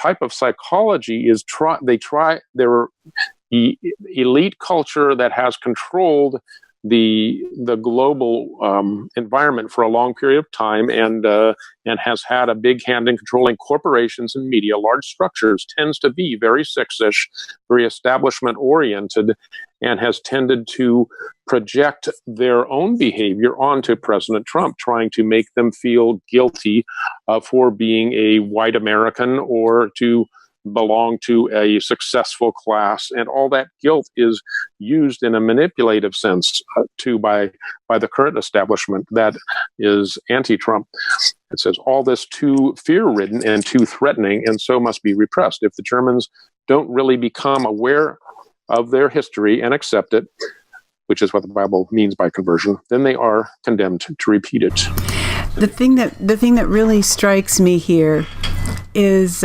type of psychology is their elite culture that has controlled the global environment for a long period of time, and has had a big hand in controlling corporations and media, large structures, tends to be very six-ish, very establishment oriented, and has tended to project their own behavior onto President Trump, trying to make them feel guilty for being a white American, or to belong to a successful class, and all that guilt is used in a manipulative sense by the current establishment that is anti-Trump. It says all this too fear-ridden and too threatening, and so must be repressed. If the Germans don't really become aware of their history and accept it, which is what the Bible means by conversion, then they are condemned to repeat it. The thing that really strikes me here is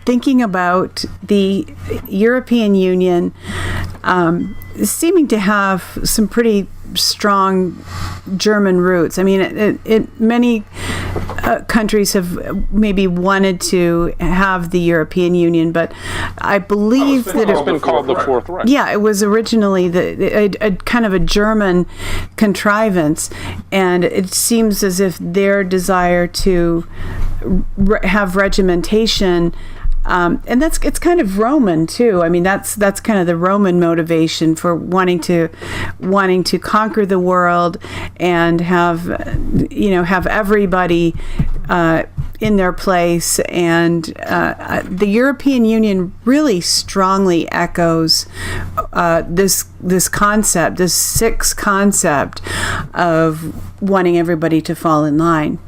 thinking about the European Union seeming to have some pretty strong German roots. I mean, many countries have maybe wanted to have the European Union, but I believe that it's been called the Fourth Reich. Yeah, it was originally a kind of a German contrivance, and it seems as if their desire to have regimentation. And it's kind of Roman too. I mean, that's kind of the Roman motivation for wanting to conquer the world and have everybody in their place. And the European Union really strongly echoes this concept, this sixth concept of wanting everybody to fall in line.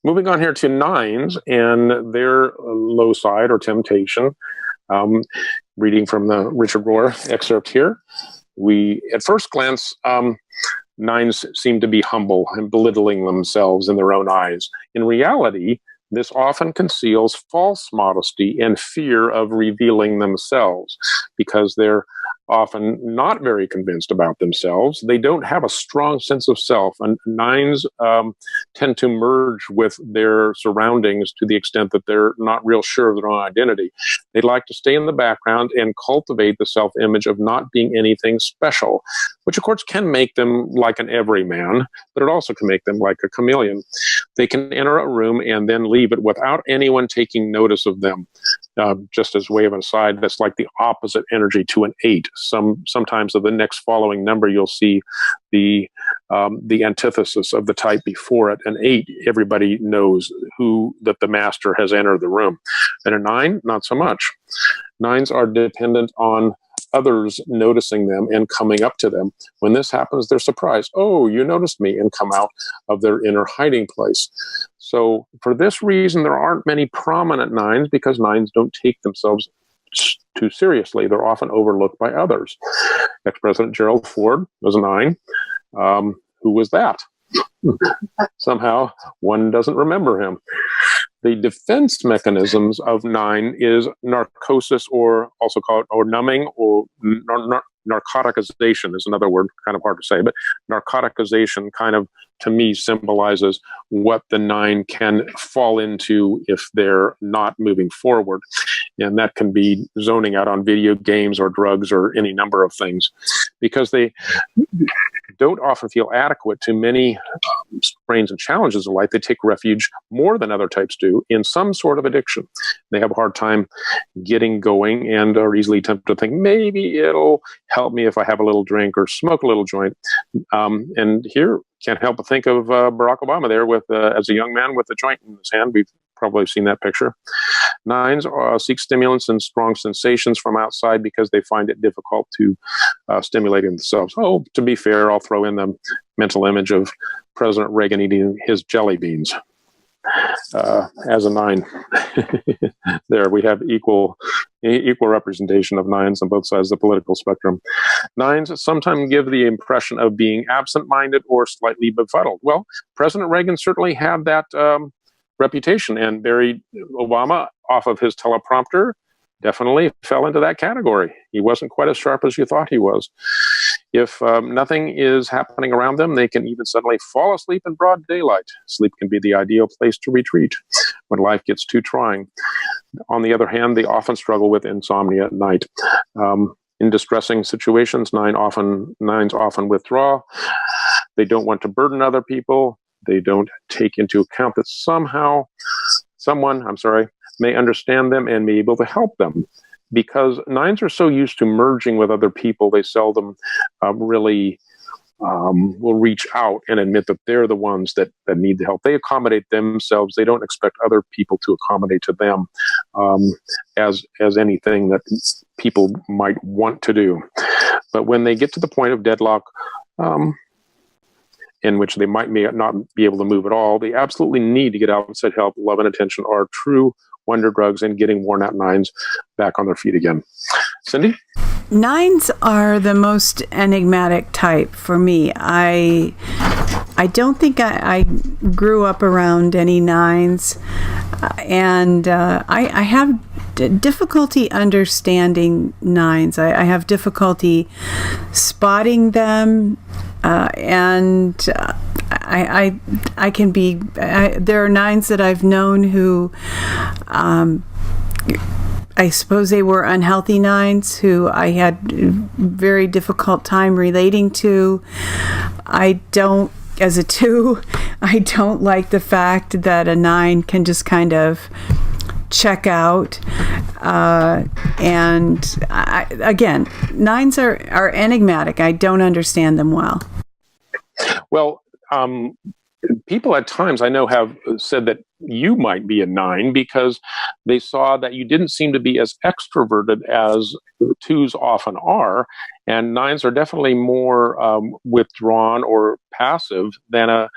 Moving on here to nines and their low side or temptation. Reading from the Richard Rohr excerpt here, at first glance, nines seem to be humble and belittling themselves in their own eyes. In reality, this often conceals false modesty and fear of revealing themselves, because they're often not very convinced about themselves. They don't have a strong sense of self, and nines tend to merge with their surroundings to the extent that they're not real sure of their own identity. They like to stay in the background and cultivate the self-image of not being anything special, which of course can make them like an everyman, but it also can make them like a chameleon. They can enter a room and then leave it without anyone taking notice of them. Just as way of an aside, that's like the opposite energy to an 8. Sometimes of the next following number, you'll see the antithesis of the type before it. An 8, everybody knows that the master has entered the room. And a 9, not so much. Nines are dependent on others noticing them and coming up to them. When this happens, they're surprised. Oh, you noticed me, and come out of their inner hiding place. So for this reason, there aren't many prominent nines, because nines don't take themselves too seriously. They're often overlooked by others. Ex-President Gerald Ford was a 9. Who was that? Somehow one doesn't remember him. The defense mechanisms of 9 is narcosis, or also called numbing, or narcoticization is another word, kind of hard to say, but narcoticization kind of, to me, symbolizes what the 9 can fall into if they're not moving forward. And that can be zoning out on video games or drugs or any number of things, because they don't often feel adequate to many strains and challenges of life. They take refuge, more than other types do, in some sort of addiction. They have a hard time getting going and are easily tempted to think, maybe it'll help me if I have a little drink or smoke a little joint. And here, can't help but think of Barack Obama there with as a young man with a joint in his hand. We've probably seen that picture. Nines seek stimulants and strong sensations from outside because they find it difficult to stimulate themselves. Oh, to be fair, I'll throw in the mental image of President Reagan eating his jelly beans as a 9. There we have equal representation of 9s on both sides of the political spectrum. 9s sometimes give the impression of being absent-minded or slightly befuddled. Well, President Reagan certainly had that reputation, and buried Obama off of his teleprompter definitely fell into that category. He wasn't quite as sharp as you thought he was. If nothing is happening around them, they can even suddenly fall asleep in broad daylight. Sleep can be the ideal place to retreat when life gets too trying. On the other hand, they often struggle with insomnia at night. In distressing situations, nines often withdraw. They don't want to burden other people. They don't take into account that someone may understand them and be able to help them. Because nines are so used to merging with other people, they seldom really will reach out and admit that they're the ones that need the help. They accommodate themselves. They don't expect other people to accommodate to them as anything that people might want to do. But when they get to the point of deadlock, in which they may not be able to move at all, they absolutely need to get outside help. Love and attention are true wonder drugs in getting worn out nines back on their feet again. Cindy? Nines are the most enigmatic type for me. I don't think I grew up around any nines, and I have difficulty understanding nines. I have difficulty spotting them, and I can be. There are nines that I've known who. I suppose they were unhealthy nines who I had very difficult time relating to. As a 2, I don't like the fact that a 9 can just kind of check out. Again, 9s are enigmatic. I don't understand them well. Well, people at times I know have said that you might be a 9 because they saw that you didn't seem to be as extroverted as 2s often are, and 9s are definitely more withdrawn or passive than a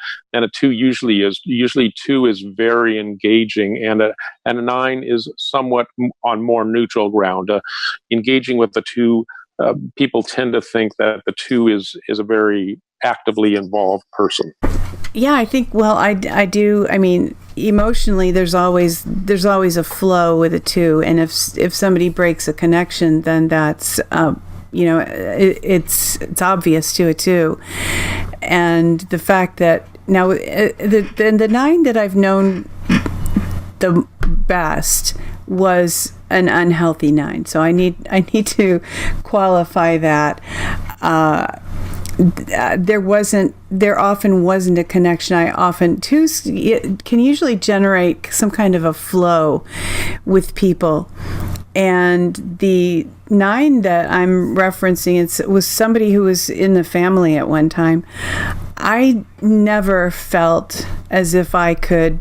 2 usually is. Usually 2 is very engaging, and a 9 is somewhat on more neutral ground. Engaging with the 2, people tend to think that the 2 is a very actively involved person. Yeah, I think. Well, I do. I mean, emotionally, there's always a flow with a 2, and if somebody breaks a connection, then that's it's obvious to a 2, and the fact that now the 9 that I've known the best was an unhealthy 9, so I need to qualify that. There often wasn't a connection. 2s can usually generate some kind of a flow with people. And the 9 that I'm referencing, was somebody who was in the family at one time. I never felt as if I could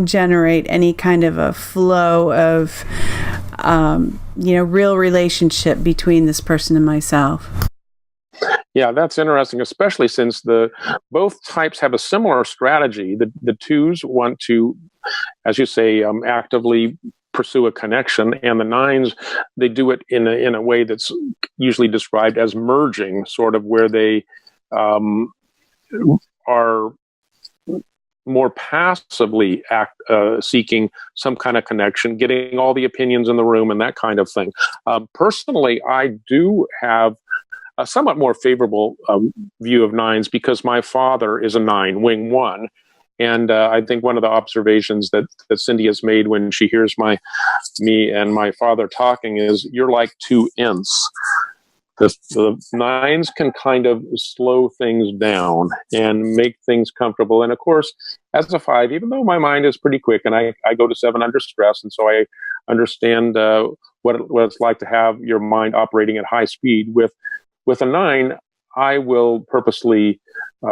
generate any kind of a flow of, real relationship between this person and myself. Yeah, that's interesting, especially since both types have a similar strategy. The 2s want to, as you say, actively pursue a connection, and the 9s, they do it in a way that's usually described as merging, sort of where they are more passively seeking some kind of connection, getting all the opinions in the room and that kind of thing. Personally, I do have a somewhat more favorable view of 9s because my father is a 9, wing 1. And I think one of the observations that Cindy has made when she hears me and my father talking is, you're like 2 ints. The 9s can kind of slow things down and make things comfortable. And of course, as a 5, even though my mind is pretty quick, and I go to 7 under stress, and so I understand what it's like to have your mind operating at high speed. With a 9, I will purposely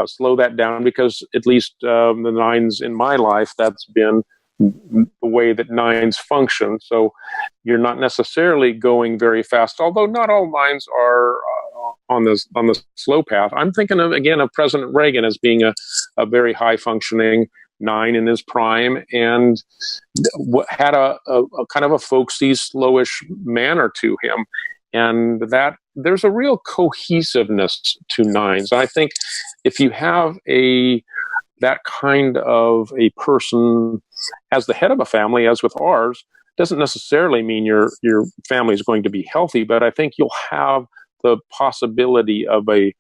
slow that down because at least the 9s in my life, that's been the way that 9s function. So you're not necessarily going very fast, although not all 9s are on the slow path. I'm thinking of President Reagan as being a very high functioning 9 in his prime, and had a kind of a folksy, slowish manner to him. And that there's a real cohesiveness to 9s. And I think if you have that kind of a person as the head of a family, as with ours, doesn't necessarily mean your family is going to be healthy, but I think you'll have the possibility of a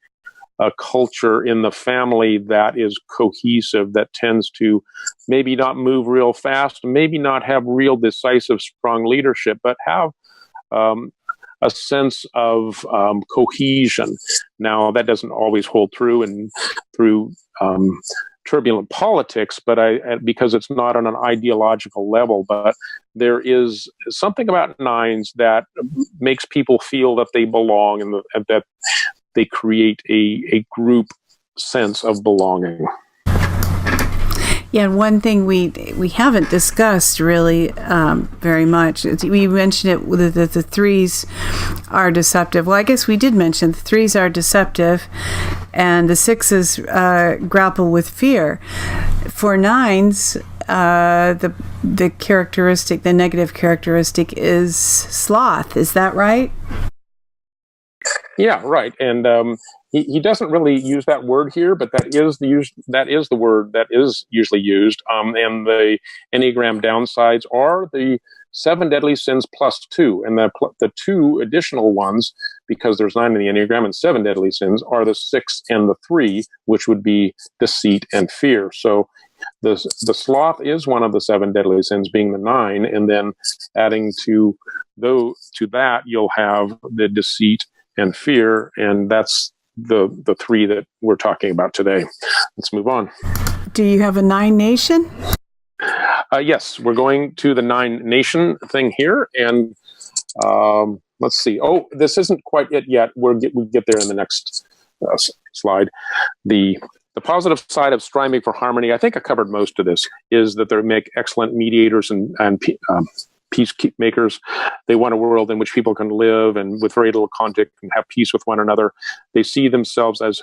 culture in the family that is cohesive, that tends to maybe not move real fast, maybe not have real decisive, strong leadership, but have a sense of cohesion. Now, that doesn't always hold true through turbulent politics, but because it's not on an ideological level, but there is something about 9s that makes people feel that they belong and that they create a group sense of belonging. Yeah, and one thing we haven't discussed really very much, we mentioned it that the threes are deceptive. Well, I guess we did mention the threes are deceptive, and the sixes grapple with fear. For nines, the characteristic, the negative characteristic, is sloth. Is that right? Yeah, right. And he doesn't really use that word here, but that is the word that is usually used. And the Enneagram downsides are the 7 deadly sins plus 2, and the 2 additional ones, because there's 9 in the Enneagram and 7 deadly sins, are the 6 and the 3, which would be deceit and fear. So the sloth is one of the 7 deadly sins, being the 9, and then adding to that you'll have the deceit and fear, and that's the 3 that we're talking about today. Let's move on. Do you have a 9 nation? Yes, we're going to the 9 nation thing here, and let's see. Oh, this isn't quite it yet. We'll get there in the next slide. The positive side of striving for harmony, I think I covered most of this, is that they make excellent mediators and peacemakers. They want a world in which people can live and with very little conflict and have peace with one another. They see themselves as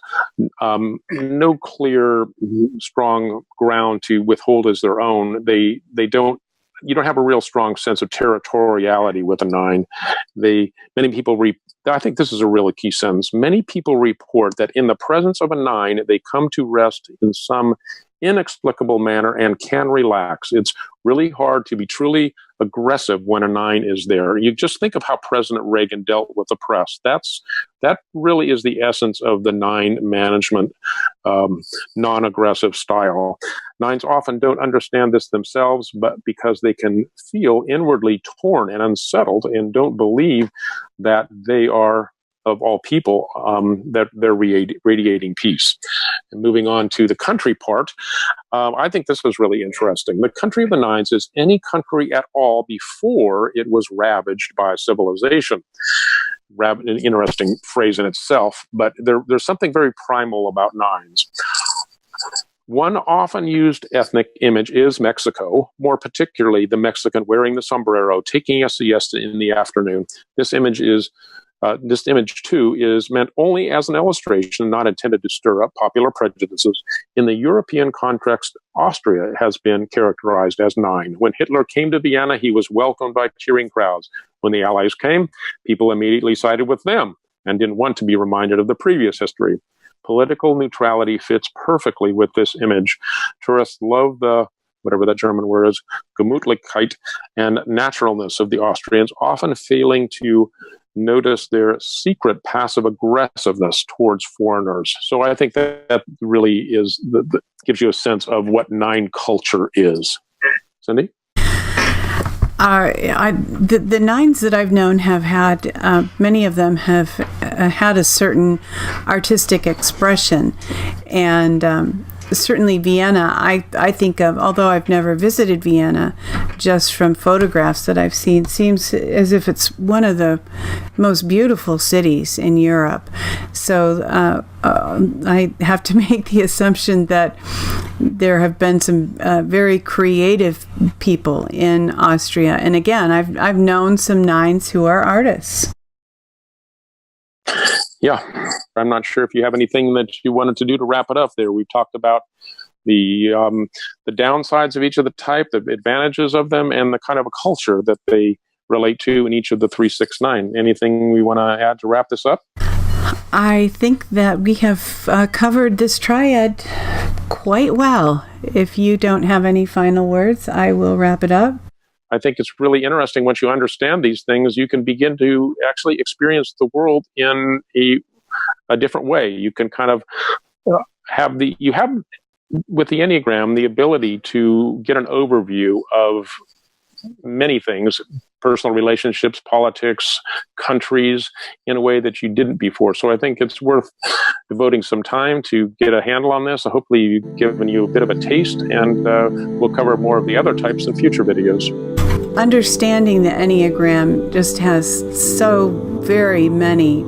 no clear, strong ground to withhold as their own. You don't have a real strong sense of territoriality with a 9. Many people I think this is a really key sentence. Many people report that in the presence of a 9, they come to rest in some inexplicable manner and can relax. It's really hard to be truly aggressive when a 9 is there. You just think of how President Reagan dealt with the press. That really is the essence of the 9 management, non-aggressive style. 9s often don't understand this themselves, but because they can feel inwardly torn and unsettled and don't believe that they are, of all people, that they're radiating peace. And moving on to the country part, I think this was really interesting. The country of the 9s is any country at all before it was ravaged by civilization. An interesting phrase in itself, but there's something very primal about 9s. One often used ethnic image is Mexico, more particularly the Mexican wearing the sombrero, taking a siesta in the afternoon. This image too is meant only as an illustration, not intended to stir up popular prejudices. In the European context, Austria has been characterized as 9. When Hitler came to Vienna, he was welcomed by cheering crowds. When the Allies came, people immediately sided with them and didn't want to be reminded of the previous history. Political neutrality fits perfectly with this image. Tourists love the, whatever that German word is, Gemütlichkeit and naturalness of the Austrians, often failing to notice their secret passive aggressiveness towards foreigners. So I think that really is gives you a sense of what 9 culture is. Cindy? The 9s that I've known have had, many of them have had a certain artistic expression, and certainly Vienna, I think of, although I've never visited Vienna, just from photographs that I've seen, seems as if it's one of the most beautiful cities in Europe. So I have to make the assumption that there have been some very creative people in Austria. And again, I've known some 9s who are artists. Yeah, I'm not sure if you have anything that you wanted to do to wrap it up there. We've talked about the downsides of each of the type, the advantages of them, and the kind of a culture that they relate to in each of the 3, 6, 9. Anything we want to add to wrap this up? I think that we have covered this triad quite well. If you don't have any final words, I will wrap it up. I think it's really interesting once you understand these things, you can begin to actually experience the world in a different way. You can kind of have with the Enneagram the ability to get an overview of many things, personal relationships, politics, countries, in a way that you didn't before. So I think it's worth devoting some time to get a handle on this. Hopefully we've given you a bit of a taste, and we'll cover more of the other types in future videos. Understanding the Enneagram just has so very many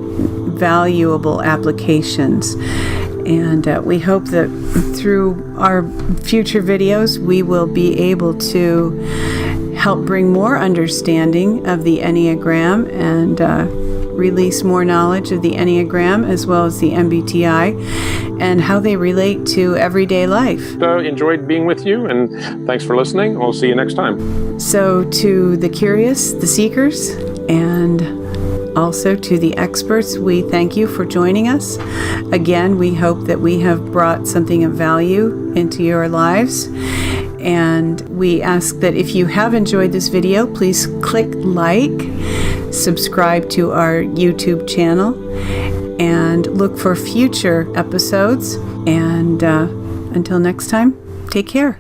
valuable applications. And we hope that through our future videos, we will be able to help bring more understanding of the Enneagram and release more knowledge of the Enneagram as well as the MBTI and how they relate to everyday life. Enjoyed being with you, and thanks for listening. We'll see you next time. So to the curious, the seekers, and also to the experts, we thank you for joining us. Again, we hope that we have brought something of value into your lives. And we ask that if you have enjoyed this video, please click like, subscribe to our YouTube channel, and look for future episodes. And until next time, take care.